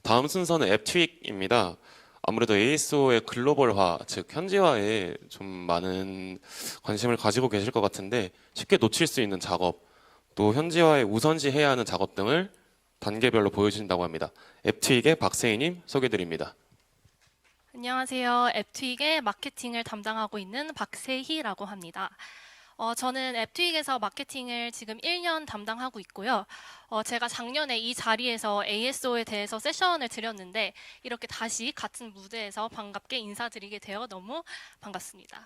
다음 순서는 앱 트윅입니다. 아무래도 ASO의 글로벌화, 즉 현지화에 좀 많은 관심을 가지고 계실 것 같은데 쉽게 놓칠 수 있는 작업, 또 현지화에 우선시해야 하는 작업 등을 단계별로 보여주신다고 합니다. 앱 트윅의 박세희님 소개드립니다. 안녕하세요. 앱트윅의 마케팅을 담당하고 있는 박세희라고 합니다. 저는 앱트윅에서 마케팅을 지금 1년 담당하고 있고요. 제가 작년에 이 자리에서 ASO에 대해서 세션을 드렸는데 이렇게 다시 같은 무대에서 반갑게 인사드리게 되어 너무 반갑습니다.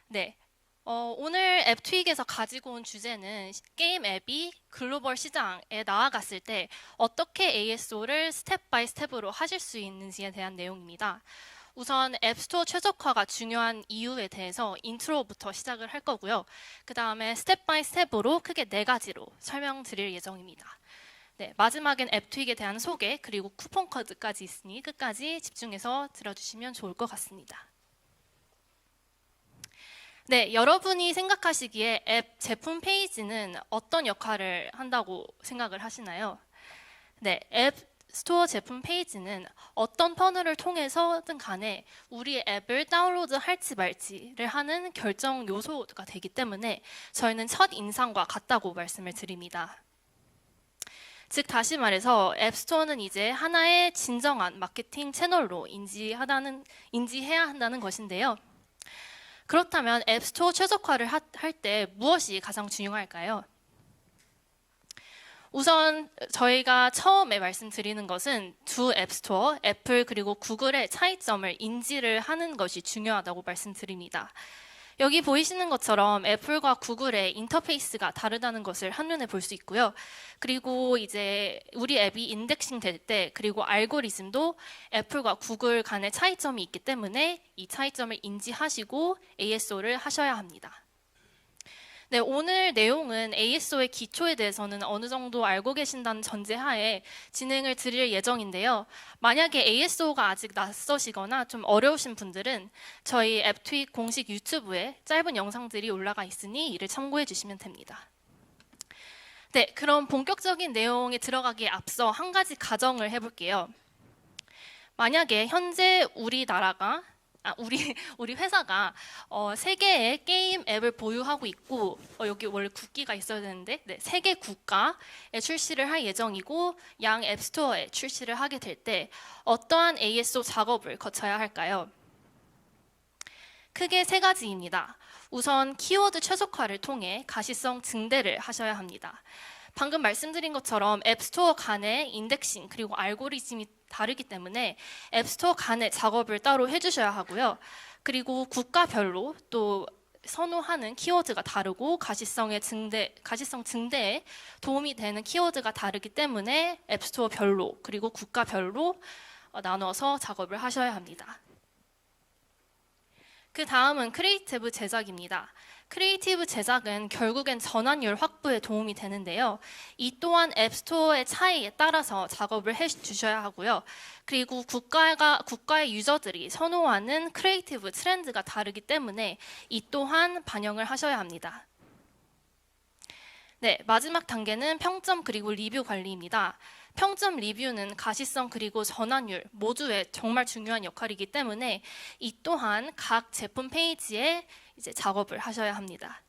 네. 오늘 앱트윅에서 가지고 온 주제는 게임 앱이 글로벌 시장에 나아갔을 때 어떻게 ASO를 스텝 바이 스텝으로 하실 수 있는지에 대한 내용입니다. 우선 앱스토어 최적화가 중요한 이유에 대해서 인트로부터 시작을 할 거고요. 그 다음에 스텝 바이 스텝으로 크게 4가지로 설명드릴 예정입니다. 네, 마지막엔 앱트윅에 대한 소개 그리고 쿠폰 코드까지 있으니 끝까지 집중해서 들어주시면 좋을 것 같습니다. 네, 여러분이 생각하시기에 앱 제품 페이지는 어떤 역할을 한다고 생각을 하시나요? 네, 앱 스토어 제품 페이지는 어떤 터널을 통해서든 간에 우리 앱을 다운로드 할지 말지를 하는 결정 요소가 되기 때문에 저희는 첫 인상과 같다고 말씀을 드립니다. 즉 다시 말해서 앱스토어는 이제 하나의 진정한 마케팅 채널로 인지해야 한다는 것인데요. 그렇다면 앱스토어 최적화를 할 때 무엇이 가장 중요할까요? 우선 저희가 처음에 말씀드리는 것은 두 앱스토어, 애플 그리고 구글의 차이점을 인지를 하는 것이 중요하다고 말씀드립니다. 여기 보이시는 것처럼 애플과 구글의 인터페이스가 다르다는 것을 한눈에 볼 수 있고요. 그리고 이제 우리 앱이 인덱싱 될 때 그리고 알고리즘도 애플과 구글 간의 차이점이 있기 때문에 이 차이점을 인지하시고 ASO를 하셔야 합니다. 네, 오늘 내용은 ASO의 기초에 대해서는 어느 정도 알고 계신다는 전제하에 진행을 드릴 예정인데요. 만약에 ASO가 아직 낯서시거나 좀 어려우신 분들은 저희 앱트윅 공식 유튜브에 짧은 영상들이 올라가 있으니 이를 참고해 주시면 됩니다. 네, 그럼 본격적인 내용에 들어가기에 앞서 한 가지 가정을 해볼게요. 만약에 현재 우리 회사가 3개의 게임 앱을 보유하고 있고 여기 원래 국기가 있어야 되는데 3개 국가에 출시를 할 예정이고 양 앱스토어에 출시를 하게 될 때 어떠한 ASO 작업을 거쳐야 할까요? 크게 3가지입니다. 우선 키워드 최적화를 통해 가시성 증대를 하셔야 합니다. 방금 말씀드린 것처럼 앱스토어 간의 인덱싱 그리고 알고리즘이 다르기 때문에 앱스토어 간의 작업을 따로 해주셔야 하고요. 그리고 국가별로 또 선호하는 키워드가 다르고 가시성 증대에 도움이 되는 키워드가 다르기 때문에 앱스토어 별로 그리고 국가별로 나눠서 작업을 하셔야 합니다. 그 다음은 크리에이티브 제작입니다. 크리에이티브 제작은 결국엔 전환율 확보에 도움이 되는데요. 이 또한 앱스토어의 차이에 따라서 작업을 해주셔야 하고요. 그리고 국가의 유저들이 선호하는 크리에이티브 트렌드가 다르기 때문에 이 또한 반영을 하셔야 합니다. 네, 마지막 단계는 평점 그리고 리뷰 관리입니다. 평점 리뷰는 가시성 그리고 전환율 모두에 정말 중요한 역할이기 때문에 이 또한 각 제품 페이지에 이제 작업을 하셔야 합니다.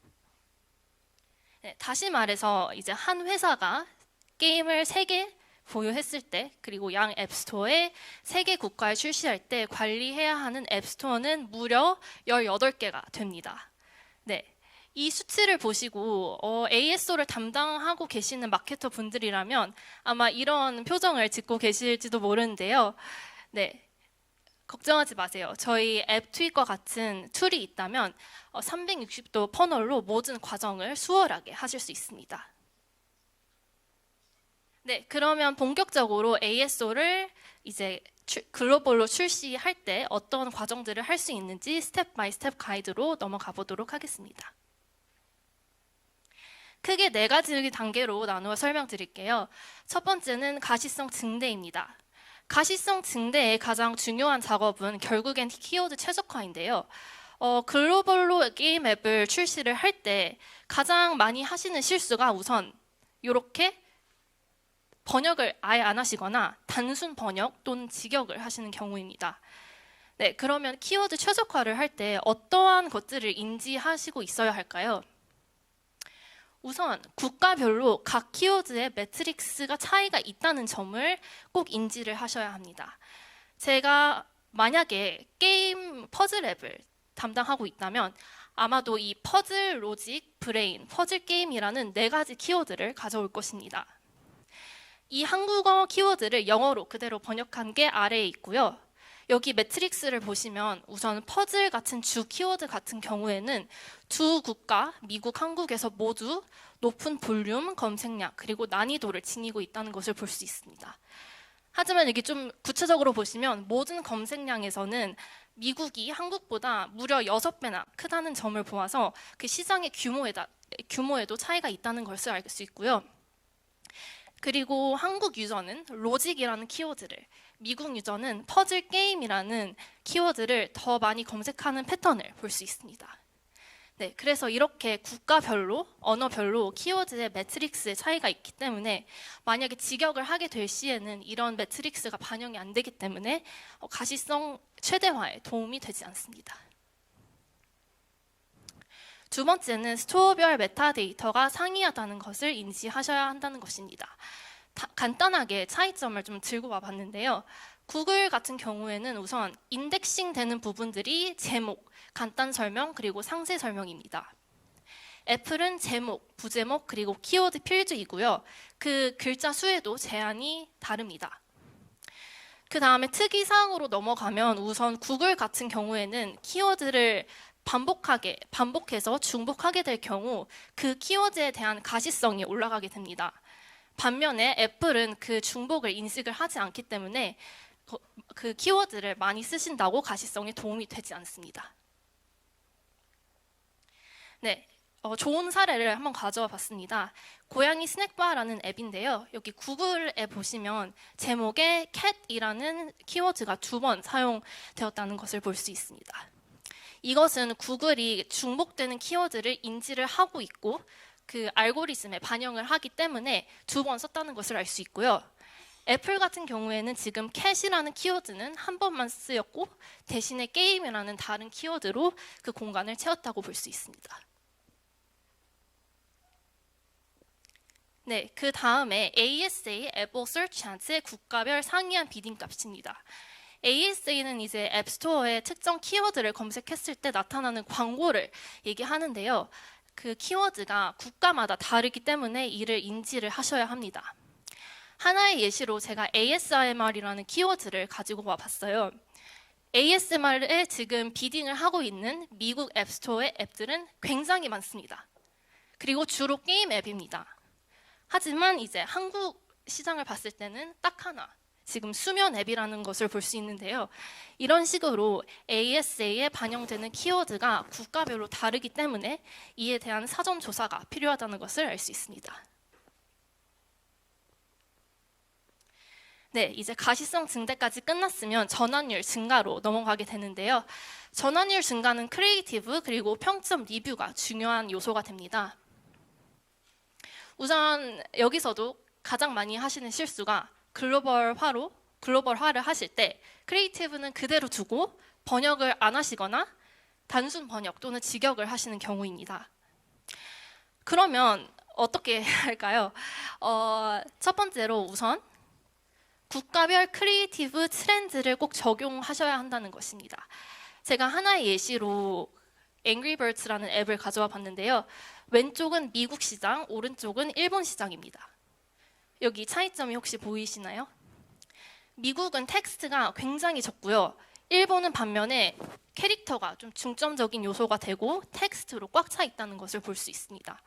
네, 다시 말해서 이제 한 회사가 게임을 3개 보유했을 때 그리고 양 앱스토어에 3개 국가에 출시할 때 관리해야 하는 앱스토어는 무려 18개가 됩니다. 네. 이 수치를 보시고 ASO를 담당하고 계시는 마케터 분들이라면 아마 이런 표정을 짓고 계실지도 모르는데요. 네, 걱정하지 마세요. 저희 앱트윅과 같은 툴이 있다면 360도 퍼널로 모든 과정을 수월하게 하실 수 있습니다. 네, 그러면 본격적으로 ASO를 이제 글로벌로 출시할 때 어떤 과정들을 할 수 있는지 스텝 바이 스텝 가이드로 넘어가 보도록 하겠습니다. 크게 4가지 단계로 나누어 설명드릴게요. 첫 번째는 가시성 증대입니다. 가시성 증대의 가장 중요한 작업은 결국엔 키워드 최적화인데요. 글로벌로 게임 앱을 출시를 할 때 가장 많이 하시는 실수가 우선 이렇게 번역을 아예 안 하시거나 단순 번역 또는 직역을 하시는 경우입니다. 네, 그러면 키워드 최적화를 할 때 어떠한 것들을 인지하시고 있어야 할까요? 우선 국가별로 각 키워드의 매트릭스가 차이가 있다는 점을 꼭 인지를 하셔야 합니다. 제가 만약에 게임 퍼즐 앱을 담당하고 있다면 아마도 이 퍼즐 로직, 브레인, 퍼즐 게임이라는 4가지 키워드를 가져올 것입니다. 이 한국어 키워드를 영어로 그대로 번역한 게 아래에 있고요. 여기 매트릭스를 보시면 우선 퍼즐 같은 주 키워드 같은 경우에는 두 국가, 미국, 한국에서 모두 높은 볼륨, 검색량, 그리고 난이도를 지니고 있다는 것을 볼 수 있습니다. 하지만 여기 좀 구체적으로 보시면 모든 검색량에서는 미국이 한국보다 무려 6배나 크다는 점을 보아서 그 시장의 규모에도 차이가 있다는 것을 알 수 있고요. 그리고 한국 유저는 로직이라는 키워드를, 미국 유저는 퍼즐 게임이라는 키워드를 더 많이 검색하는 패턴을 볼 수 있습니다. 네, 그래서 이렇게 국가별로, 언어별로 키워드의 매트릭스의 차이가 있기 때문에 만약에 직역을 하게 될 시에는 이런 매트릭스가 반영이 안 되기 때문에 가시성 최대화에 도움이 되지 않습니다. 두 번째는 스토어별 메타데이터가 상이하다는 것을 인지하셔야 한다는 것입니다. 간단하게 차이점을 좀 들고 와봤는데요. 구글 같은 경우에는 우선 인덱싱 되는 부분들이 제목, 간단 설명, 그리고 상세 설명입니다. 애플은 제목, 부제목, 그리고 키워드 필드이고요. 그 글자 수에도 제한이 다릅니다. 그 다음에 특이사항으로 넘어가면 우선 구글 같은 경우에는 키워드를 반복해서 중복하게 될 경우 그 키워드에 대한 가시성이 올라가게 됩니다. 반면에 애플은 그 중복을 인식을 하지 않기 때문에 그 키워드를 많이 쓰신다고 가시성에 도움이 되지 않습니다. 네, 좋은 사례를 한번 가져와 봤습니다. 고양이 스낵바라는 앱인데요. 여기 구글에 보시면 제목에 cat이라는 키워드가 2번 사용되었다는 것을 볼 수 있습니다. 이것은 구글이 중복되는 키워드를 인지를 하고 있고 그 알고리즘에 반영을 하기 때문에 2번 썼다는 것을 알 수 있고요. 애플 같은 경우에는 지금 cat이라는 키워드는 한 번만 쓰였고 대신에 게임이라는 다른 키워드로 그 공간을 채웠다고 볼 수 있습니다. 네, 그 다음에 ASA, Apple Search Ads의 국가별 상이한 비딩 값입니다. ASA는 이제 앱스토어에 특정 키워드를 검색했을 때 나타나는 광고를 얘기하는데요. 그 키워드가 국가마다 다르기 때문에 이를 인지를 하셔야 합니다. 하나의 예시로 제가 ASMR이라는 키워드를 가지고 와봤어요. ASMR에 지금 비딩을 하고 있는 미국 앱스토어의 앱들은 굉장히 많습니다. 그리고 주로 게임 앱입니다. 하지만 이제 한국 시장을 봤을 때는 딱 하나, 지금 수면 앱이라는 것을 볼 수 있는데요. 이런 식으로 ASA에 반영되는 키워드가 국가별로 다르기 때문에 이에 대한 사전 조사가 필요하다는 것을 알 수 있습니다. 네, 이제 가시성 증대까지 끝났으면 전환율 증가로 넘어가게 되는데요. 전환율 증가는 크리에이티브 그리고 평점 리뷰가 중요한 요소가 됩니다. 우선 여기서도 가장 많이 하시는 실수가 글로벌화를 하실 때 크리에이티브는 그대로 두고 번역을 안 하시거나 단순 번역 또는 직역을 하시는 경우입니다. 그러면 어떻게 해야 할까요? 첫 번째로 우선 국가별 크리에이티브 트렌드를 꼭 적용하셔야 한다는 것입니다. 제가 하나의 예시로 Angry Birds라는 앱을 가져와 봤는데요. 왼쪽은 미국 시장, 오른쪽은 일본 시장입니다. 여기 차이점이 혹시 보이시나요? 미국은 텍스트가 굉장히 적고요. 일본은 반면에 캐릭터가 좀 중점적인 요소가 되고 텍스트로 꽉 차 있다는 것을 볼 수 있습니다.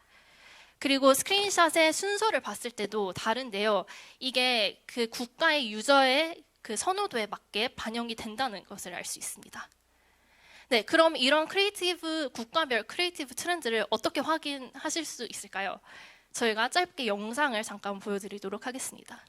그리고 스크린샷의 순서를 봤을 때도 다른데요. 이게 그 국가의 유저의 그 선호도에 맞게 반영이 된다는 것을 알 수 있습니다. 네, 그럼 이런 국가별 크리에이티브 트렌드를 어떻게 확인하실 수 있을까요? 저희가 짧게 영상을 잠깐 보여드리도록 하겠습니다.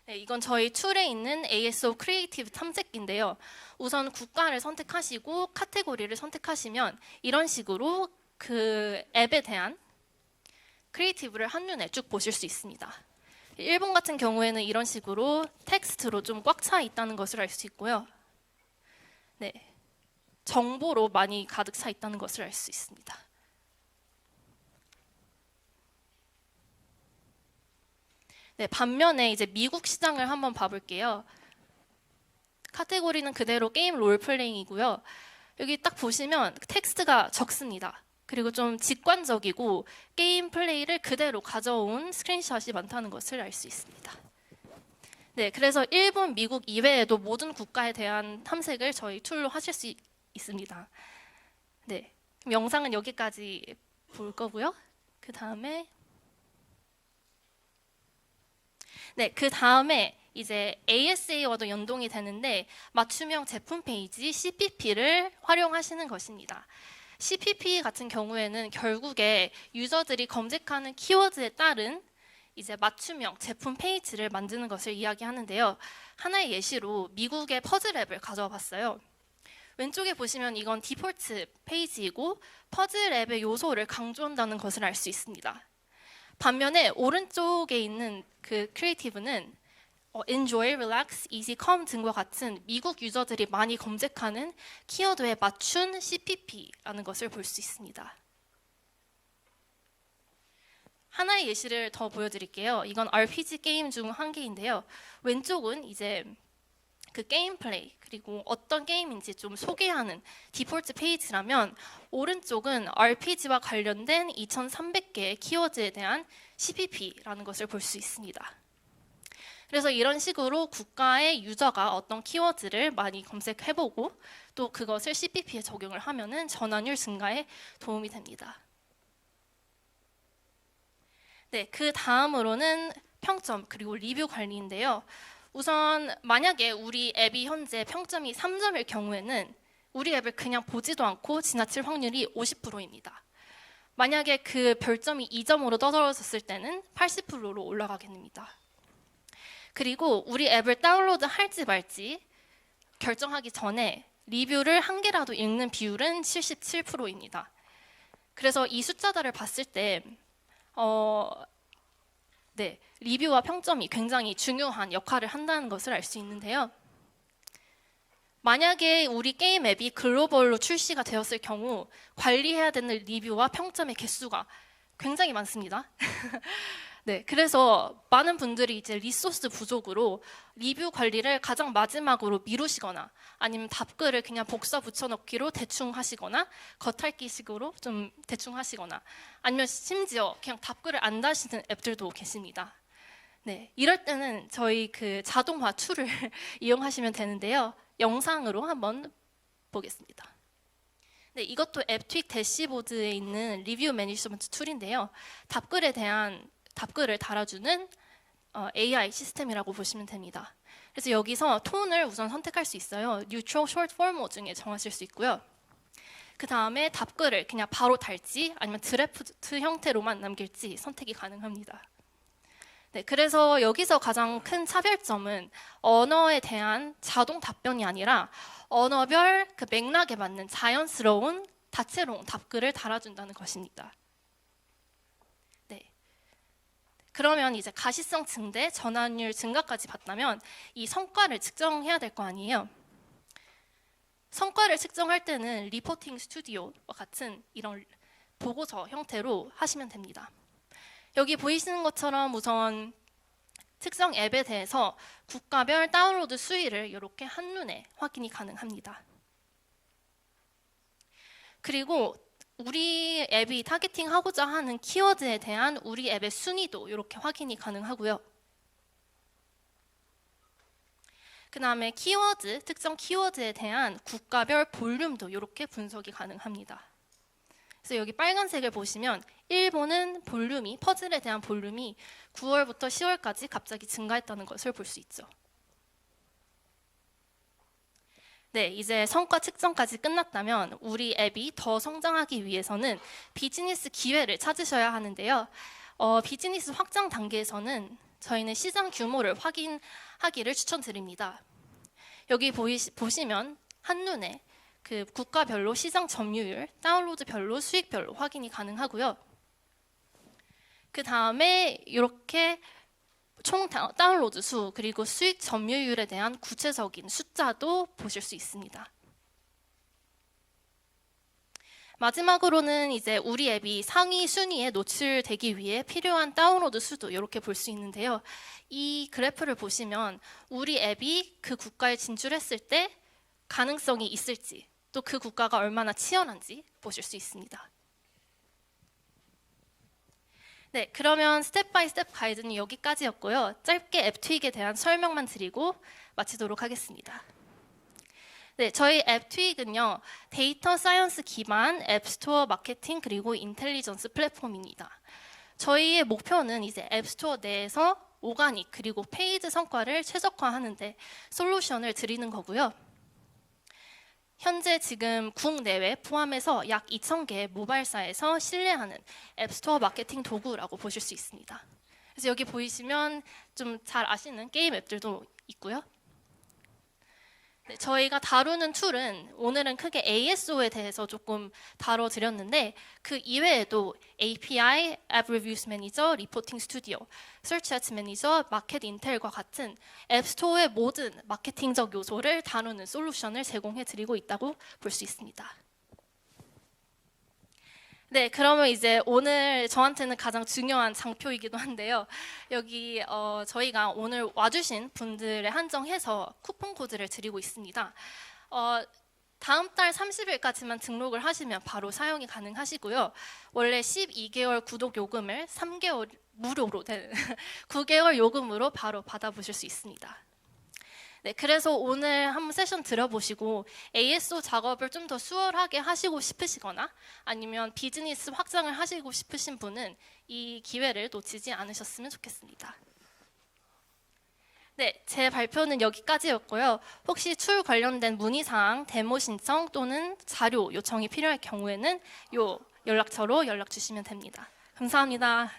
네, 이건 저희 툴에 있는 ASO 크리에이티브 탐색기인데요. 우선 국가를 선택하시고 카테고리를 선택하시면 이런 식으로 그 앱에 대한 크리에이티브를 한눈에 쭉 보실 수 있습니다. 일본 같은 경우에는 이런 식으로 텍스트로 좀 꽉 차 있다는 것을 알 수 있고요. 네, 정보로 많이 가득 차 있다는 것을 알 수 있습니다. 네, 반면에 이제 미국 시장을 한번 봐볼게요. 카테고리는 그대로 게임 롤플레잉이고요. 여기 딱 보시면 텍스트가 적습니다. 그리고 좀 직관적이고 게임 플레이를 그대로 가져온 스크린샷이 많다는 것을 알 수 있습니다. 네, 그래서 일본, 미국 이외에도 모든 국가에 대한 탐색을 저희 툴로 하실 수 있습니다. 네, 그럼 영상은 여기까지 볼 거고요. 그 다음에 이제 ASA와도 연동이 되는데 맞춤형 제품 페이지 CPP를 활용하시는 것입니다. CPP 같은 경우에는 결국에 유저들이 검색하는 키워드에 따른 이제 맞춤형 제품 페이지를 만드는 것을 이야기하는데요. 하나의 예시로 미국의 퍼즐 앱을 가져와 봤어요. 왼쪽에 보시면 이건 디폴트 페이지이고 퍼즐 앱의 요소를 강조한다는 것을 알 수 있습니다. 반면에 오른쪽에 있는 그 크리에이티브는 enjoy, relax, easy, calm 등과 같은 미국 유저들이 많이 검색하는 키워드에 맞춘 CPP라는 것을 볼 수 있습니다. 하나의 예시를 더 보여드릴게요. 이건 RPG 게임 중 한 개인데요. 왼쪽은 이제 그 게임 플레이 그리고 어떤 게임인지 좀 소개하는 디폴트 페이지라면 오른쪽은 RPG와 관련된 2,300개의 키워드에 대한 CPP라는 것을 볼 수 있습니다. 그래서 이런 식으로 국가의 유저가 어떤 키워드를 많이 검색해보고 또 그것을 CPP에 적용을 하면은 전환율 증가에 도움이 됩니다. 네, 그 다음으로는 평점 그리고 리뷰 관리인데요. 우선 만약에 우리 앱이 현재 평점이 3점일 경우에는 우리 앱을 그냥 보지도 않고 지나칠 확률이 50%입니다. 만약에 그 별점이 2점으로 떨어졌을 때는 80%로 올라가게 됩니다. 그리고 우리 앱을 다운로드 할지 말지 결정하기 전에 리뷰를 한 개라도 읽는 비율은 77%입니다. 그래서 이 숫자들을 봤을 때 리뷰와 평점이 굉장히 중요한 역할을 한다는 것을 알 수 있는데요. 만약에 우리 게임 앱이 글로벌로 출시가 되었을 경우 관리해야 되는 리뷰와 평점의 개수가 굉장히 많습니다. 네, 그래서 많은 분들이 이제 리소스 부족으로 리뷰 관리를 가장 마지막으로 미루시거나 아니면 답글을 그냥 복사 붙여넣기로 대충 하시거나 겉핥기식으로 좀 대충 하시거나 아니면 심지어 그냥 답글을 안 다시는 앱들도 계십니다. 네, 이럴 때는 저희 그 자동화 툴을 이용하시면 되는데요. 영상으로 한번 보겠습니다. 네, 이것도 앱트윅 대시보드에 있는 리뷰 매니지먼트 툴인데요. 답글을 달아주는 AI 시스템이라고 보시면 됩니다. 그래서 여기서 톤을 우선 선택할 수 있어요. Neutral Short Form 중에 정하실 수 있고요. 그 다음에 답글을 그냥 바로 달지 아니면 드래프트 형태로만 남길지 선택이 가능합니다. 네, 그래서 여기서 가장 큰 차별점은 언어에 대한 자동 답변이 아니라 언어별 그 맥락에 맞는 자연스러운 다채로운 답글을 달아준다는 것입니다. 네. 그러면 이제 가시성 증대, 전환율 증가까지 봤다면 이 성과를 측정해야 될 거 아니에요. 성과를 측정할 때는 리포팅 스튜디오와 같은 이런 보고서 형태로 하시면 됩니다. 여기 보이시는 것처럼 우선 특정 앱에 대해서 국가별 다운로드 수위를 이렇게 한눈에 확인이 가능합니다. 그리고 우리 앱이 타겟팅하고자 하는 키워드에 대한 우리 앱의 순위도 이렇게 확인이 가능하고요. 그 다음에 특정 키워드에 대한 국가별 볼륨도 이렇게 분석이 가능합니다. 그래서 여기 빨간색을 보시면 일본은 퍼즐에 대한 볼륨이 9월부터 10월까지 갑자기 증가했다는 것을 볼 수 있죠. 네, 이제 성과 측정까지 끝났다면 우리 앱이 더 성장하기 위해서는 비즈니스 기회를 찾으셔야 하는데요. 비즈니스 확장 단계에서는 저희는 시장 규모를 확인하기를 추천드립니다. 여기 보시면 한눈에 그 국가별로 시장 점유율, 다운로드별로 수익별로 확인이 가능하고요. 그 다음에 이렇게 총 다운로드 수 그리고 수익 점유율에 대한 구체적인 숫자도 보실 수 있습니다. 마지막으로는 이제 우리 앱이 상위 순위에 노출되기 위해 필요한 다운로드 수도 이렇게 볼 수 있는데요. 이 그래프를 보시면 우리 앱이 그 국가에 진출했을 때 가능성이 있을지 또 그 국가가 얼마나 치열한지 보실 수 있습니다. 네, 그러면 스텝 바이 스텝 가이드는 여기까지였고요. 짧게 앱 트윅에 대한 설명만 드리고 마치도록 하겠습니다. 네, 저희 앱 트윅은요, 데이터 사이언스 기반 앱스토어 마케팅 그리고 인텔리전스 플랫폼입니다. 저희의 목표는 이제 앱스토어 내에서 오가닉 그리고 페이드 성과를 최적화하는데 솔루션을 드리는 거고요. 현재 지금 국내외 포함해서 약 2,000개의 모바일사에서 신뢰하는 앱스토어 마케팅 도구라고 보실 수 있습니다. 그래서 여기 보이시면 좀 잘 아시는 게임 앱들도 있고요. 네, 저희가 다루는 툴은 오늘은 크게 ASO에 대해서 조금 다뤄드렸는데 그 이외에도 API, App Reviews Manager, Reporting Studio, Search Ads Manager, 마켓 인텔과 같은 앱스토어의 모든 마케팅적 요소를 다루는 솔루션을 제공해드리고 있다고 볼 수 있습니다. 네, 그러면 이제 오늘 저한테는 가장 중요한 장표이기도 한데요. 여기 저희가 오늘 와주신 분들에 한정해서 쿠폰 코드를 드리고 있습니다. 다음 달 30일까지만 등록을 하시면 바로 사용이 가능하시고요. 원래 12개월 구독 요금을 3개월 무료로 되는 9개월 요금으로 바로 받아보실 수 있습니다. 네, 그래서 오늘 한번 세션 들어보시고 ASO 작업을 좀 더 수월하게 하시고 싶으시거나 아니면 비즈니스 확장을 하시고 싶으신 분은 이 기회를 놓치지 않으셨으면 좋겠습니다. 네, 제 발표는 여기까지였고요. 혹시 툴 관련된 문의사항, 데모 신청 또는 자료 요청이 필요할 경우에는 요 연락처로 연락 주시면 됩니다. 감사합니다.